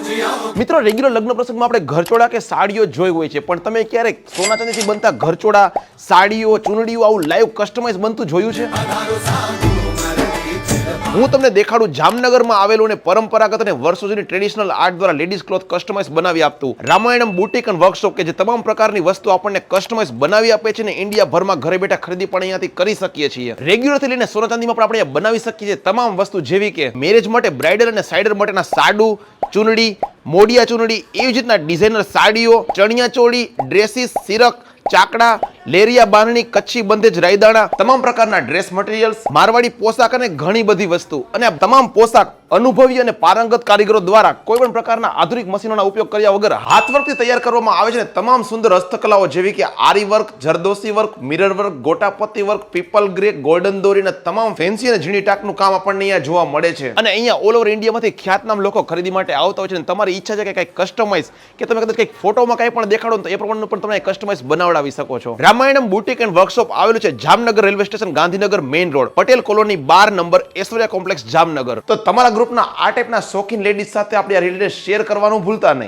મિત્રો, રેગ્યુલર લગ્ન પ્રસંગમાં આપણે ઘરચોળા કે સાડીઓ જોઈ હોય છે, પણ તમે ક્યારેક સોના ચાંદીથી બનતા ઘરચોળા, સાડીઓ, ચૂનડીઓ આવું લાઈવ કસ્ટમાઇઝ બનતું જોયું છે? હું તમને દેખાડું જામનગરમાં આવેલું અને પરંપરાગત અને વર્ષો જૂની ટ્રેડિશનલ આર્ટ દ્વારા લેડીઝ ક્લોથ કસ્ટમાઇઝ બનાવી આપતું રામાયણમ બુટીક એન્ડ વર્કશોપ, કે જે તમામ પ્રકારની વસ્તુ આપણને કસ્ટમાઇઝ બનાવી આપે છે ને ઇન્ડિયાભરમાં ઘરે બેઠા ખરીદી પણ અહીંયાથી કરી શકીએ છીએ. રેગ્યુલરથી લઈને સોના ચાંદીમાં પણ આપણે બનાવી શકીએ છીએ તમામ વસ્તુ, જેવી કે મેરેજ માટે બ્રાઇડલ અને સાઇડર માટેના સાડુ, ચૂનડી, મોડિયા ચૂનડી, એવી જ રીતના ડિઝાઇનર સાડીઓ, ચણિયા ચોળી, ડ્રેસીસ, સિરક, ચાકડા, લેરિયા બાંધણી, કચ્છી બંધેજ, રાયદાણા, તમામ પ્રકારના ડ્રેસ મટીરિયલ્સ, મારવાડી પોશાક અને ઘણી બધી વસ્તુ. અને આ તમામ પોશાક અનુભવી અને પારંગત કારીગરો દ્વારા કોઈ પણ પ્રકારના આધુનિક મશીનોના ઉપયોગ કર્યા વગર હાથવર્કથી તૈયાર કરવામાં આવે છે. તમામ સુંદર હસ્તકલાઓ જેવી કે આરી work, zardozi work, mirror work, gotapatti work, પીપલ ગ્રે, ગોલ્ડન દોરી અને તમામ ફેન્સી અને ઝીણી ટાકનું કામ આપણને અહીંયા જોવા મળે છે. અને અહીંયા ઓલ ઓવર ઇન્ડિયામાંથી ખ્યાતનામ લોકો ખરીદી માટે આવતા હોય છે. અને તમારી ઈચ્છા છે કે કંઈક કસ્ટમાઇઝ, કે તમે કદાચ કંઈક ફોટોમાં કંઈ પણ દેખાડો તો એ પ્રમાણનું પણ તમે કસ્ટમાઇઝ બનાવડાવી શકો છો. રામાયણમ બુટીક એન્ડ વર્કશોપ આવેલું છે Jamnagar railway station, Gandhinagar main road, Patel colony 12 number, Aishwarya complex, Jamnagar. તો તમારા ગ્રુપના આ ટાઈપના શોખીન લેડીઝ સાથે આપણે આ રીલને શેર કરવાનું ભૂલતા નહીં.